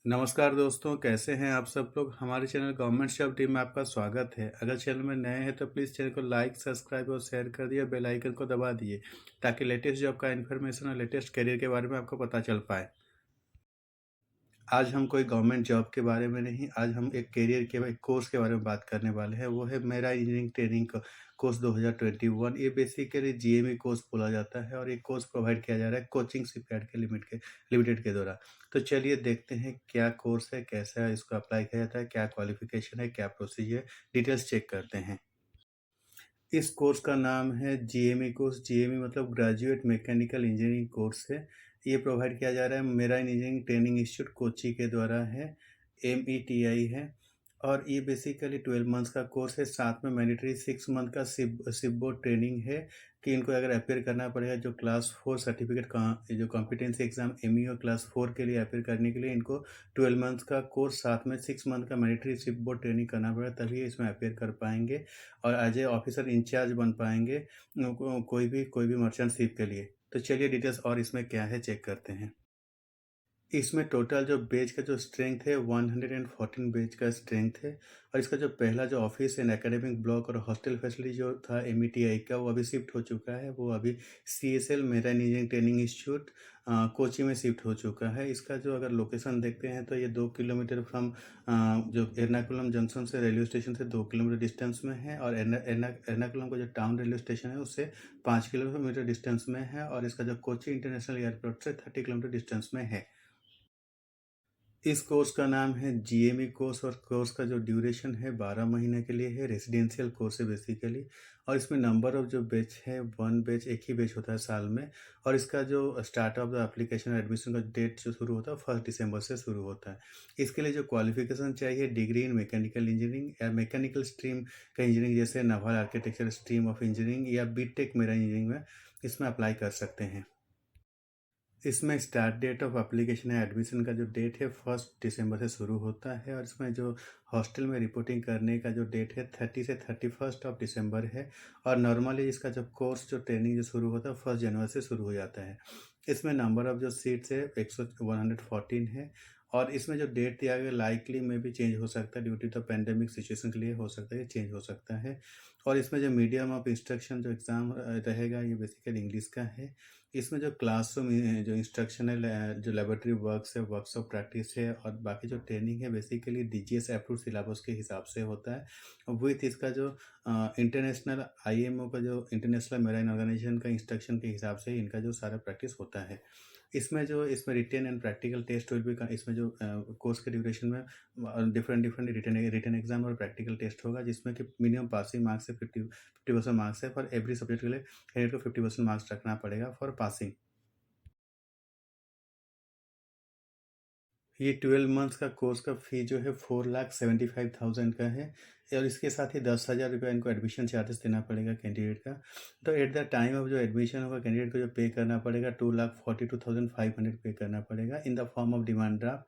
नमस्कार दोस्तों, कैसे हैं आप सब लोग? हमारे चैनल गवर्नमेंट जॉब टीम में आपका स्वागत है। अगर चैनल में नए हैं तो प्लीज़ चैनल को लाइक, सब्सक्राइब और शेयर कर दिए और बेल आइकन को दबा दिए ताकि लेटेस्ट जॉब का इन्फॉर्मेशन और लेटेस्ट करियर के बारे में आपको पता चल पाए। आज हम कोई गवर्नमेंट जॉब के बारे में नहीं, आज हम एक करियर के एक कोर्स के बारे में बात करने वाले हैं। वो है मेरा इंजीनियरिंग ट्रेनिंग कोर्स 2021। ये बेसिकली जीएमई कोर्स बोला जाता है और ये कोर्स प्रोवाइड किया जा रहा है कोचिंग शिपयार्ड के लिमिटेड के द्वारा। तो चलिए देखते हैं क्या कोर्स है, कैसा है, इसको अप्लाई किया जाता है, क्या क्वालिफिकेशन है, क्या प्रोसीजर, डिटेल्स चेक करते हैं। इस कोर्स का नाम है जीएमई कोर्स। जीएमई मतलब ग्रेजुएट मैकेनिकल इंजीनियरिंग कोर्स है। ये प्रोवाइड किया जा रहा है मेरा इंजीनियरिंग ट्रेनिंग इंस्टीट्यूट कोच्चि के द्वारा है, METI है। और ये बेसिकली 12 मंथ्स का कोर्स है, साथ में मैंडेटरी 6 मंथ का सिप बोर्ड ट्रेनिंग है कि इनको अगर अपीयर करना पड़ेगा जो क्लास 4 सर्टिफिकेट का जो कॉम्पिटेंसी एग्ज़ाम MEO क्लास 4 के लिए अपीयर करने के लिए इनको 12 मंथ्स का कोर्स साथ में 6 मंथ का मैंडेटरी सिप बोर्ड ट्रेनिंग करना पड़ेगा, तभी इसमें अपीयर कर पाएँगे और एज ए ऑफिसर इंचार्ज बन पाएँगे कोई भी मर्चेंट शिप के लिए। तो चलिए डिटेल्स और इसमें क्या है चेक करते हैं। इसमें टोटल जो बेच का जो स्ट्रेंथ है 114 बेच का स्ट्रेंथ है और इसका जो पहला जो ऑफिस एंड एकेडमिक ब्लॉक और हॉस्टल फैसिलिटी जो था METI का वो अभी शिफ्ट हो चुका है। वो अभी CSL मेरा इंजीनियरिंग ट्रेनिंग इंस्टीट्यूट कोच्चि में शिफ्ट हो चुका है। इसका जो अगर लोकेशन देखते हैं तो ये 2 किलोमीटर फ्रॉम जो एर्नाकुलम जंक्शन से रेलवे स्टेशन से 2 किलोमीटर डिस्टेंस में है और एर्नाकुलम का जो टाउन रेलवे स्टेशन है उससे 5 किलोमीटर डिस्टेंस में है और इसका जो कोच्चि इंटरनेशनल एयरपोर्ट से 30 किलोमीटर डिस्टेंस में है। इस कोर्स का नाम है जीएमई कोर्स और कोर्स का जो ड्यूरेशन है 12 महीने के लिए है। रेजिडेंशियल कोर्स है बेसिकली और इसमें नंबर ऑफ जो बैच है 1 बैच, एक ही बैच होता है साल में। और इसका जो start of the application admission का डेट जो शुरू होता है 1 दिसंबर से शुरू होता है। इसके लिए जो क्वालिफिकेशन चाहिए डिग्री इन मैकेनिकल इंजीनियरिंग या मैकेनिकल स्ट्रीम का इंजीनियरिंग जैसे novel architecture stream of engineering या बीटेक मेरा इंजीनियरिंग में इसमें अप्लाई कर सकते हैं। इसमें स्टार्ट डेट ऑफ एप्लीकेशन है, एडमिशन का जो डेट है 1 दिसंबर से शुरू होता है और इसमें जो हॉस्टल में रिपोर्टिंग करने का जो डेट है 30 से 31 दिसंबर है। और नॉर्मली इसका जब कोर्स जो ट्रेनिंग जो शुरू होता है 1 जनवरी से शुरू हो जाता है। इसमें नंबर ऑफ जो सीट्स है 114 है और इसमें जो डेट दिया गया लाइकली में भी चेंज हो सकता है, due to the pandemic situation के लिए हो सकता है, ये चेंज हो सकता है। और इसमें जो मीडियम ऑफ इंस्ट्रक्शन जो एग्ज़ाम रहेगा ये बेसिकली इंग्लिश का है। इसमें जो क्लासरूम जो इंस्ट्रक्शन है, जो लेबोरेटरी वर्क्स है, वर्कशॉप प्रैक्टिस है और बाकी जो ट्रेनिंग है बेसिकली DGS अप्रूव्ड सिलेबस के हिसाब से होता है। विथ इसका जो इंटरनेशनल IMO का जो इंटरनेशनल मैरीन ऑर्गेनाइजेशन का इंस्ट्रक्शन के हिसाब से इनका जो सारा प्रैक्टिस होता है। इसमें written and practical test will be इसमें जो कोर्स के ड्यूरेशन में डिफरेंट रिटेन एग्जाम और प्रैक्टिकल टेस्ट होगा, जिसमें कि मिनिमम पासिंग मार्क्स है 50% मार्क्स है। फॉर एवरी सब्जेक्ट के लिए कैंडिडेट को 50% मार्क्स रखना पड़ेगा फॉर पासिंग। ये 12 मंथ्स का कोर्स का फ़ी जो है 4,75,000 का है और इसके साथ ही 10,000 रुपया इनको एडमिशन चार्जेस देना पड़ेगा कैंडिडेट का। तो एट द टाइम ऑफ जो एडमिशन होगा कैंडिडेट को जो पे करना पड़ेगा 2,42,500 पे करना पड़ेगा in the form of demand draft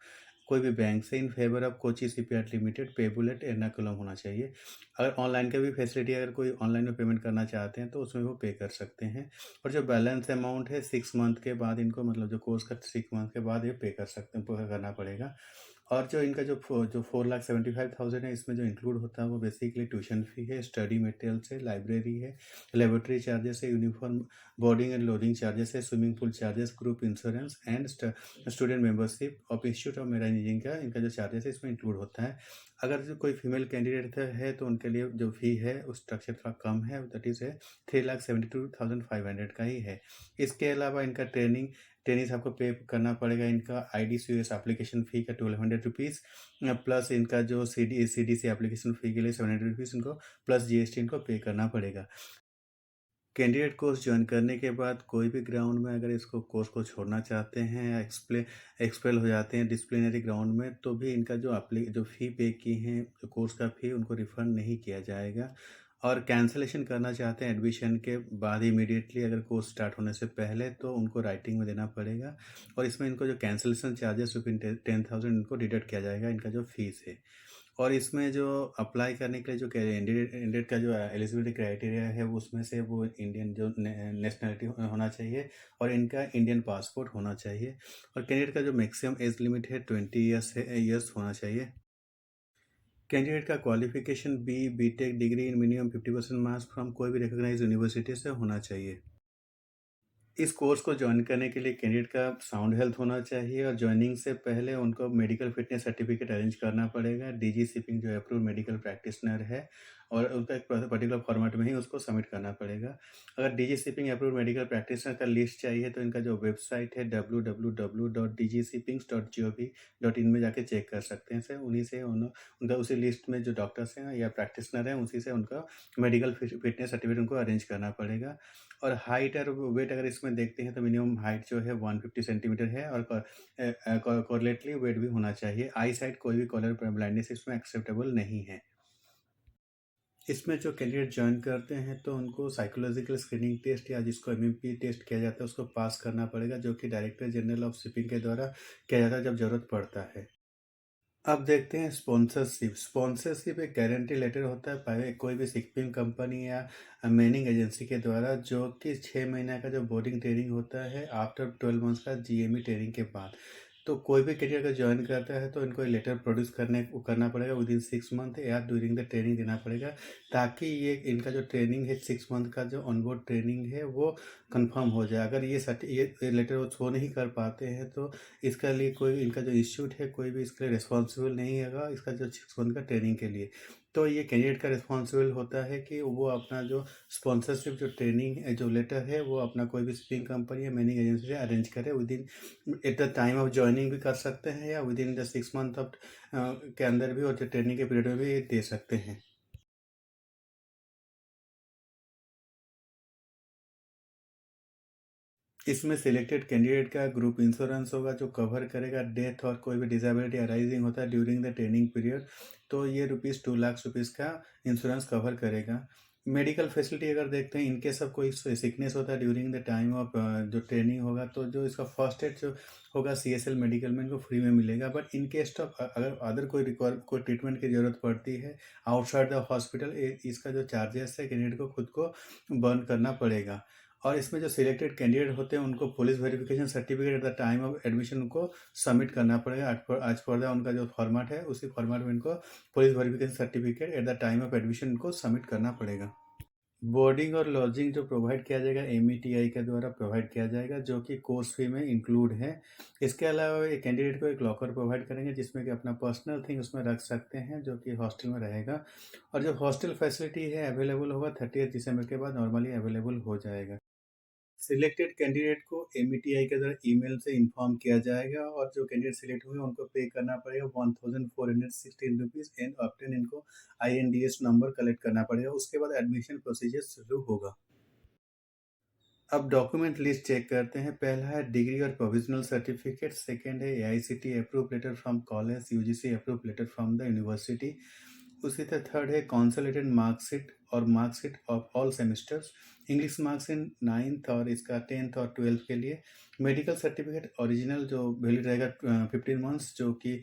कोई भी बैंक से in favour of Kochi shipyard limited payable eight Ernakulam होना चाहिए। अगर ऑनलाइन का भी फैसिलिटी अगर कोई ऑनलाइन में पेमेंट करना चाहते हैं तो उसमें वो पे कर सकते हैं। और जो बैलेंस अमाउंट है 6 मंथ के बाद इनको मतलब जो कोर्स का 6 मंथ के बाद ये पे कर सकते हैं, पे करना पड़ेगा। और जो इनका जो 4,75,000 है इसमें जो इंक्लूड होता है वो बेसिकली ट्यूशन फ़ी है, स्टडी मटेरियल्स है, लाइब्रेरी है, लेबोरेटरी चार्जेस है, uniform boarding and lodging charges है, swimming pool charges, group insurance and student membership of institute of मेरा इंजीनियरिंग का इनका जो चार्जेस है इसमें इंक्लूड होता है। अगर जो कोई फीमेल कैंडिडेट है तो उनके लिए जो फ़ी है उस स्ट्रक्चर थोड़ा कम है, दैट इज़ है 3,72,500 का ही है। इसके अलावा इनका ट्रेनिंग से आपको पे करना पड़ेगा इनका IDCOS एप्लीकेशन फ़ी का 1,200 रुपीज़ प्लस इनका जो CDC एप्लीकेशन फ़ी के लिए 700 रुपीज़ इनको प्लस GST इनको पे करना पड़ेगा। कैंडिडेट कोर्स जॉइन करने के बाद कोई भी ग्राउंड में अगर इसको कोर्स को छोड़ना चाहते हैं या एक्सपेल हो जाते हैं डिसिप्लिनरी ग्राउंड में तो भी इनका जो फ़ी पे की हैं कोर्स का फ़ी उनको रिफ़ंड नहीं किया जाएगा। और कैंसलेशन करना चाहते हैं एडमिशन के बाद इमीडिएटली अगर कोर्स स्टार्ट होने से पहले तो उनको राइटिंग में देना पड़ेगा और इसमें इनको जो कैंसलेशन चार्जेस रुपीन 10,000 इनको डिडक्ट किया जाएगा इनका जो फीस है। और इसमें जो अप्लाई करने के लिए जो कैंडिडेट का जो एलिजिबिलिटी क्राइटेरिया है वो उसमें से वो इंडियन जो नेशनैलिटी होना चाहिए और इनका इंडियन पासपोर्ट होना चाहिए और कैंडिडेट का जो मैक्सिमम एज लिमिट है 20 ईयर्स होना चाहिए। कैंडिडेट का qualification BTech degree in minimum 50% marks from कोई भी रिकॉग्नाइज्ड यूनिवर्सिटी से होना चाहिए। इस कोर्स को जॉइन करने के लिए कैंडिडेट का साउंड हेल्थ होना चाहिए और जॉइनिंग से पहले उनको मेडिकल फिटनेस सर्टिफिकेट अरेंज करना पड़ेगा। डीजी शिपिंग जो अप्रूव्ड मेडिकल प्रैक्टिशनर है और उनका एक पर्टिकुलर फॉर्मेट में ही उसको सबमिट करना पड़ेगा। अगर DG shipping approved medical practitioner का लिस्ट चाहिए तो इनका जो वेबसाइट है www.dgshippings.gov.in में जाके चेक कर सकते हैं सर। उन्हीं से उनका उसी लिस्ट में जो डॉक्टर्स हैं या प्रैक्टिशनर हैं उसी से उनका मेडिकल फिटनेस सर्टिफिकेट उनको अरेंज करना पड़ेगा। और हाइट और वेट अगर इसमें देखते हैं तो मिनिमम हाइट जो है 150 सेंटीमीटर है और कोरिलेटली वेट भी होना चाहिए। आई साइट कोई भी कलर ब्लाइंडनेस इसमें एक्सेप्टेबल नहीं है। इसमें जो कैंडिडेट जॉइन करते हैं तो उनको साइकोलॉजिकल स्क्रीनिंग टेस्ट या जिसको एमएमपी टेस्ट किया जाता है उसको पास करना पड़ेगा जो कि डायरेक्टर जनरल ऑफ शिपिंग के द्वारा किया जाता है जब ज़रूरत पड़ता है। अब देखते हैं स्पॉन्सरशिप। स्पॉन्सरशिप एक गारंटी लेटर होता है कोई भी शिपिंग कंपनी या मैनिंग एजेंसी के द्वारा जो कि 6 महीने का जो बोर्डिंग ट्रेनिंग होता है आफ्टर 12 मंथ्स का जीएमई ट्रेनिंग के बाद। तो कोई भी कैरियर अगर जॉइन करता है तो इनको लेटर प्रोड्यूस करना पड़ेगा विदिन 6 मंथ या ड्यूरिंग द ट्रेनिंग देना पड़ेगा ताकि ये इनका जो ट्रेनिंग है 6 मंथ का जो ऑनबोर्ड ट्रेनिंग है वो कंफर्म हो जाए। अगर ये लेटर वो शो नहीं कर पाते हैं तो इसके लिए कोई इनका जो इंस्टीट्यूट है कोई भी इसके लिए रिस्पॉन्सिबल नहीं होगा इसका जो 6 मंथ का ट्रेनिंग के लिए। तो ये कैंडिडेट का रिस्पॉन्सिबल होता है कि वो अपना जो स्पॉन्सरशिप जो ट्रेनिंग जो लेटर है वो अपना कोई भी शिपिंग कंपनी या मैनिंग एजेंसी से अरेंज करे within at the time of joining भी कर सकते हैं या विदिन द 6 मंथ ऑफ के अंदर भी और जो ट्रेनिंग के पीरियड में भी दे सकते हैं। इसमें सिलेक्टेड कैंडिडेट का ग्रुप इंश्योरेंस होगा जो कवर करेगा डेथ और कोई भी डिसेबिलिटी अराइजिंग होता है ड्यूरिंग द ट्रेनिंग पीरियड। तो ये ₹2 लाख का इंश्योरेंस कवर करेगा। मेडिकल फैसिलिटी अगर देखते हैं इनकेस ऑफ कोई सिकनेस होता है ड्यूरिंग द टाइम ऑफ जो ट्रेनिंग होगा तो जो इसका फर्स्ट एड जो होगा सीएसएल मेडिकल में इनको फ्री में मिलेगा। बट इन केस ऑफ अगर अदर कोई ट्रीटमेंट की ज़रूरत पड़ती है आउटसाइड द हॉस्पिटल इसका जो चार्जेस है कैंडिडेट को खुद को बर्न करना पड़ेगा। और इसमें जो सिलेक्टेड कैंडिडेट होते हैं उनको police verification certificate at the time of admission उनको सबमिट करना पड़ेगा आज पर उनका जो फॉर्मेट है उसी फॉर्मेट में इनको police verification certificate at the time of admission इनको सबमिट करना पड़ेगा। बोर्डिंग और लॉजिंग जो प्रोवाइड किया जाएगा एमईटीआई के द्वारा प्रोवाइड किया जाएगा जो कि कोर्स फी में इंक्लूड है। इसके अलावा एक कैंडिडेट को एक लॉकर प्रोवाइड करेंगे जिसमें कि अपना पर्सनल थिंग उसमें रख सकते हैं जो कि हॉस्टल में रहेगा। और जो हॉस्टल फैसिलिटी है अवेलेबल होगा 30 दिसंबर के बाद नॉर्मली अवेलेबल हो जाएगा। सिलेक्टेड कैंडिडेट को एमईटीआई के द्वारा ईमेल से इन्फॉर्म किया जाएगा और जो कैंडिडेट सिलेक्ट हुए उनको पे करना पड़ेगा ₹1416 एंड ऑब्टेन इनको आईएनडीएस नंबर कलेक्ट करना पड़ेगा। उसके बाद एडमिशन प्रोसीजर शुरू होगा। अब डॉक्यूमेंट लिस्ट चेक करते हैं। पहला है डिग्री और प्रोविजनल सर्टिफिकेट, सेकंड है AICT approve letter from college, UGC approve letter from the university. उसी तरह थर्ड है कंसोलिडेटेड मार्कशीट और marksheet of all semesters, English marks in 9th और इसका 10th और 12th के लिए। मेडिकल सर्टिफिकेट ओरिजिनल जो वैलिड रहेगा 15 मंथ्स जो कि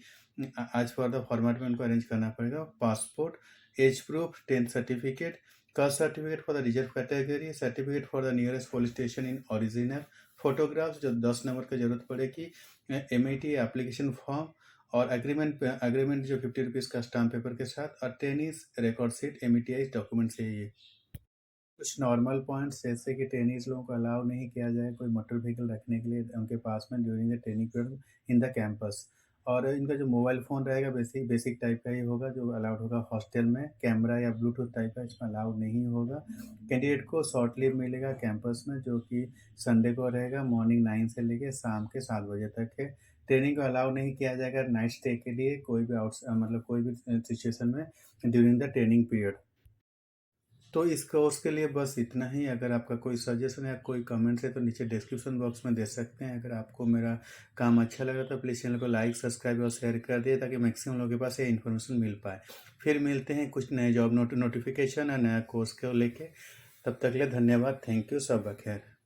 आज पर द फॉर्मेट में उनको अरेंज करना पड़ेगा। Passport, age proof, 10th certificate, caste certificate for the reserve category, certificate for the nearest police station in original, photographs जो 10 नंबर की जरूरत पड़ेगी, एमआईटी एप्लीकेशन फॉर्म और एग्रीमेंट जो ₹50 का स्टाम्प पेपर के साथ और tennis record sheet METI document चाहिए। कुछ नॉर्मल पॉइंट्स जैसे कि टेनिस लोगों को अलाउ नहीं किया जाए कोई मोटर व्हीकल रखने के लिए उनके पास में during the training period in the campus. और इनका जो मोबाइल फ़ोन रहेगा बेसिक टाइप का ही होगा जो अलाउड होगा हॉस्टल में। कैमरा या ब्लूटूथ टाइप का इसमें अलाउड नहीं होगा। कैंडिडेट को शॉर्ट लीव मिलेगा कैंपस में जो कि संडे को रहेगा मॉर्निंग 9 से लेके शाम के 7 बजे तक है। ट्रेनिंग को अलाउ नहीं किया जाएगा नाइट स्टे के लिए कोई भी मतलब कोई भी सिचुएशन में ड्यूरिंग द ट्रेनिंग पीरियड। तो इस कोर्स के लिए बस इतना ही। अगर आपका कोई सजेशन या कोई कमेंट्स है तो नीचे डिस्क्रिप्शन बॉक्स में दे सकते हैं। अगर आपको मेरा काम अच्छा लगा तो प्लीज़ चैनल को लाइक, सब्सक्राइब और शेयर कर दिए ताकि मैक्सिमम लोगों के पास ये इन्फॉर्मेशन मिल पाए। फिर मिलते हैं कुछ नए जॉब नोटिफिकेशन या नया कोर्स को लेके। तब तक के लिए धन्यवाद। Thank you. सब खैर।